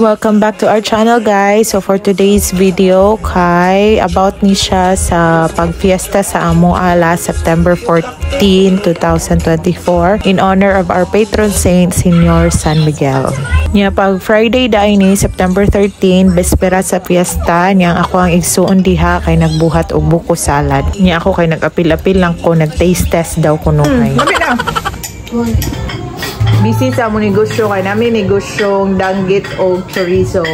Welcome back to our channel, guys. So for today's video kay about ni siya sa pagfiesta sa amo last September 14, 2024 in honor of our patron saint Señor San Miguel. Nya pag Friday dai ni September 13, bespera sa fiesta niya ako ang igsuon diha kay nagbuhat og buko salad. Nya ako kay nag-apil-apil lang ko, nag-taste test daw kuno kay. Busy sa mo negosyo kay namin negosyong danggit o chorizo.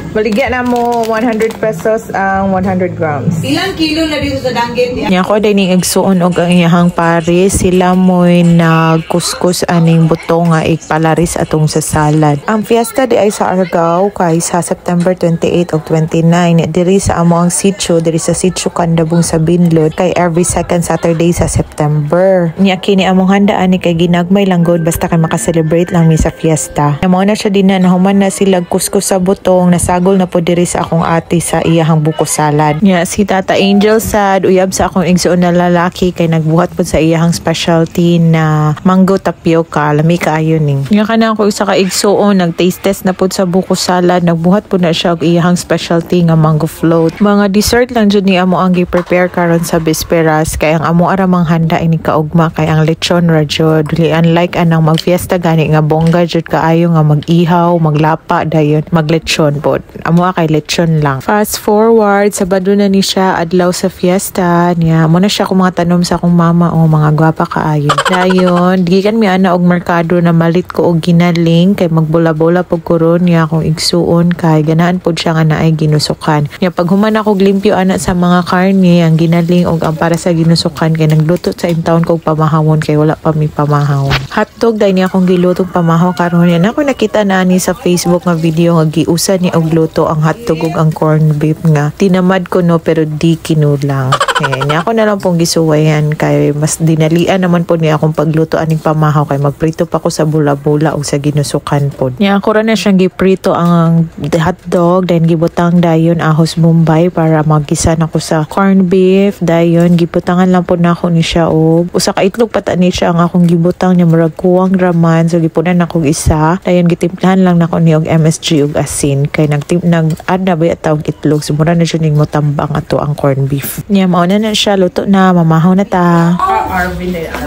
Baligyan na mo 100 pesos ang 100 grams. Ilang kilo na dito sa danggit? Nya ko dining igsuon og ang iyahang pare, sila mo'y nagkuskus aning buto nga ipalaris atong sa salad. Ang fiesta di ay sa Argao kay sa September 28 ug 29 diri sa amo ang sitio, diri sa sitio Candabong sa Binlod kay every second Saturday sa September. Nya kini among handaan ni kay ginagmay lang god basta kay maka-celebrate lang mi sa fiesta. Amo na siya din na nahuman na sila kuskus sa butong nasagol na po diri sa akong ate sa iyahang buko salad. Nya si Tata Angel sad uyab sa akong igsuon na lalaki kay nagbuhat po sa iyahang specialty na mango tapioca, lami kaayo ning. Nya kana ako isa ka igsuon nag-taste test na po sa buko salad, nagbuhat po na siya og iyahang specialty nga mango float. Mga dessert lang jud ni amo ang gi-prepare karon sa bisperas kay ang amo ara mang handa ini kaugma kay ang lechon ra jud. Unlike anang magfiesta gani nga bongga jud kaayo nga mag-ihaw, maglapa dayon, maglechon pod. Amo kay lechon lang. Fast forward, Sabado na ni siya adlaw sa fiesta niya. Mo na siya kung mga tanom sa akong mama o mga gwapa kaayo. Dayon, gikan mi ana og merkado na malit ko og ginaling kay magbula-bola pag kuron niya akong igsuon kay ganahan pod siya nga naay ginusukan. Nya pag human ako limpyo ana sa mga karne, ang ginaling og ang para sa ginusukan kay nagluto sa imtaon kog pamahawon kay wala pa mi pamahawon. Hotdog dai niya akong gilutong pamahaw karon niya. Ako nakita na ni sa Facebook nga video nga giusa ni og luto ang hotdog ug ang corned beef nga tinamad ko no pero di kinulang. Niya ako na lang pong gisuwayan kay mas dinalian naman po niya akong pagluto aning pamahaw kay magprito pa ko sa bula-bula o sa ginusukan po. Niya ako ra na siyang giprito ang hotdog then gibutang dayon ahos Bombay para magisan ako sa corned beef. Dayon gibutangan lang po na ako ni siya og usa ka itlog pata ni siya ang akong gibutang niya murag kuwang raman so gipunan ako isa. Dayon gitimplahan lang nako ni og MSG ug asin kay nag-add na ba tawag itlog so mura na siya ning motambang ato ang corned beef. Niya na siya, luto na, mamahaw na ta.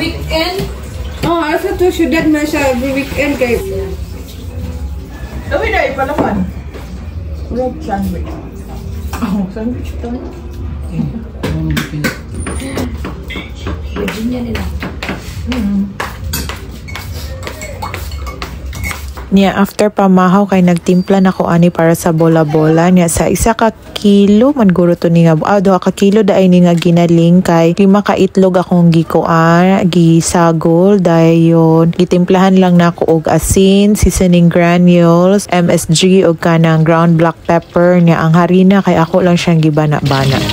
Weekend? I thought to syudad man siya every weekend kay Dawin na ipalaman. Rob sandwich. Oh, sandwich ito. Virginia nila. Niya after pamahaw kay nagtimpla na ko ani para sa bola-bola niya sa isa ka kilo man guro to ni nga 2 ka kilo daay ni nga ginaling kay 5 ka itlog akong gikuan gisagol dayon gitimplahan lang nako og asin, seasoning granules, MSG ug kanang ground black pepper niya ang harina kay ako lang siyang gibana-bana.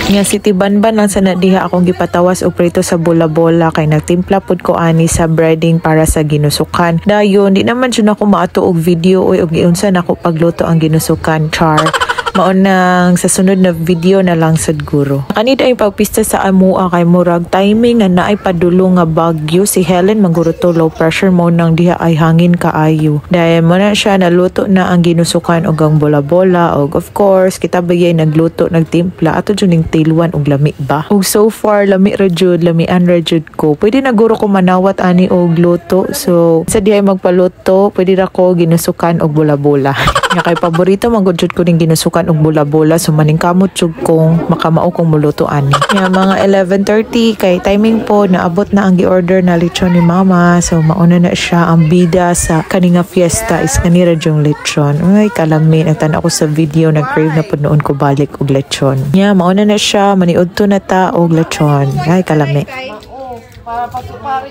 Nga si Tibanban lang sa nadiha akong gipatawas og prito sa bola-bola kay nagtimpla pod ko ani sa breading para sa ginusukan. Dayon di naman jud ako maato og video og giunsa nako pagluto ang ginusukan char. Maunang sa sunod na video na lang sad guro. Kanid ay pagpista sa amua kay murag timing nga naay padulong nga bagyo si Helen maguro to low pressure mo nang diha ay hangin kaayo. Dahil mo na siya naluto na ang ginusukan og ang bola-bola og of course kita bagay nagluto nagtimpla ato jud ning tilwan og lami ba. Og so far lami ra jud, lamian ra jud ko. Pwede na guro ko manawat ani og luto. So sa diha magpaluto, pwede ra ko ginusukan og bola-bola. Nga kay paborito magud jud ko ning ginusukan og bola-bola so maningkamot jud kong makamao kong muluto ani. Nga mga 11:30 kay timing po naabot na ang gi-order na lechon ni mama so mauna na siya ang bida sa kaninga fiesta is kanira jung lechon. Ay kalami nagtan ako sa video nag-crave na pud noon ko balik og lechon. Nga mauna na siya maniud to na ta og lechon. Ay kalami. Para pasupari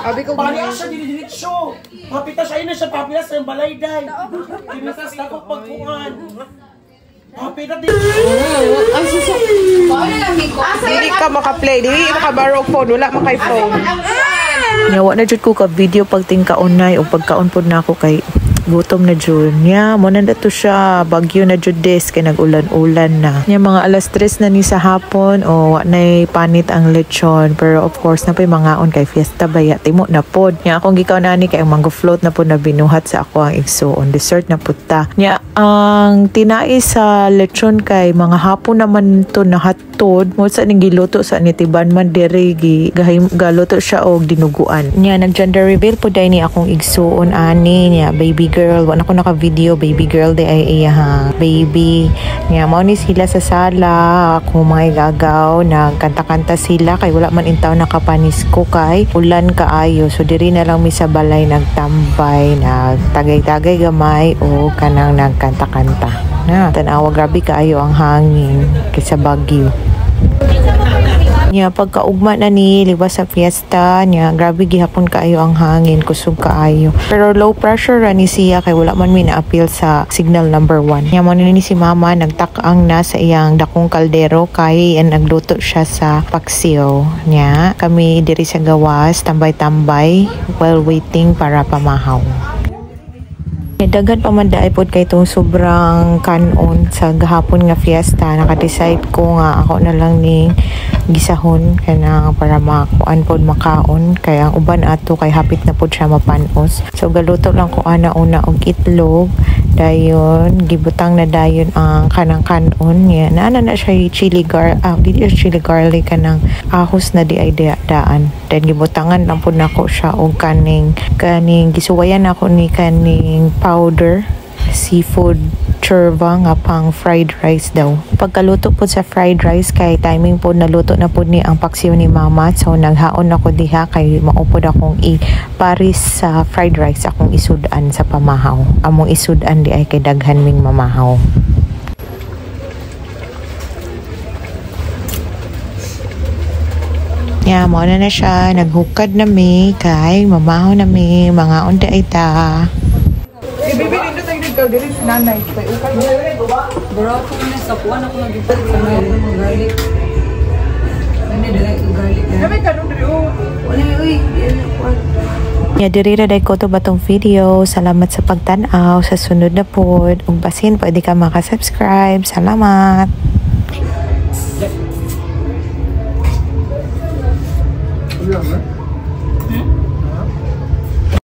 abi ko Paniya siya dinidiretso. Mapita siya na siya papilas sa balay day. Kinatas na ko pagkuhan. Mapita din. ang suso. Paano lang ko? Dili ka maka-play, dili maka-borrow phone, wala makay phone. Nyawa na jud ko ka video pag tingkaon nay o pagkaon pod na ako kay gutom na jud niya. Mo na to siya bagyo na jud des kay nag-ulan-ulan na. Nya mga alas 3 na ni sa hapon o wa nay panit ang lechon, pero of course na pay mangaon kay fiesta baya timo na pod. Nya akong gikaw nani kay ang mango float na pod na binuhat sa ako ang igsuon. Dessert na puta. Nya ang tinai sa lechon kay mga hapon naman to nahatod. Mo sa ning giluto sa nitiban man diri galuto siya og dinuguan. Nya nag-gender reveal po dai ni akong igsuon ani niya baby girl. Wa na ko naka-video baby girl di ay iya baby. Nya mao ni sila sa sala. Ako mga gagaw nagkanta-kanta sila kay wala man intaw nakapanis ko kay ulan kaayo. So diri na lang mi sa balay nagtambay, nagtagay-tagay gamay o kanang nagkanta-kanta. Na tanawa grabe kaayo ang hangin kaysa bagyo. Nya pagkaugma na ni liwas sa fiesta nya grabe gihapon kaayo ang hangin, kusog kaayo. Pero low pressure ra ni siya kay wala man mi na-appeal sa signal number 1. Nya mo ni si mama nagtak-ang na sa iyang dakong kaldero kay nagluto siya sa paksiw. Nya kami diri sa gawas tambay-tambay while waiting para pamahaw. Daghan pa man daay pod kay itong sobrang kanon sa gahapon nga fiesta. Naka-decide ko nga ako na lang ni gisahon kanang para makuan pod makaon kay ang uban ato kay hapit na pod siya mapanos. So galuto lang ko ana una og itlog, dayon gibutang na dayon ang kanang kanon niya. Naana na siya chili garlic kanang ahos na di ay daan. Then gibutangan lang pod nako siya og kaning gisuwayan ako ni kaning powder seafood churva nga pang fried rice daw. Pagkaluto po sa fried rice kay timing po naluto na po ni ang paksiw ni mama, so naghaon ako diha kay maupod akong i-paris sa fried rice akong isudan sa pamahaw. Among isudan di ay kay daghan ming mamahaw. Yeah, mo na siya naghukad na mi kay mamahaw na mi mga unta ay ta. Bibi dito tayo ikaw diri sa nanay. Kay ukay. Bro, ko na sa kuan ako nagipot sa garlic. Ano dili garlic. Dami kanon diri o. Wala uy, Ya diri ra day ko to batong video. Salamat sa pagtan-aw sa sunod na pod. Ug basin pwede ka maka-subscribe. Salamat. Yeah,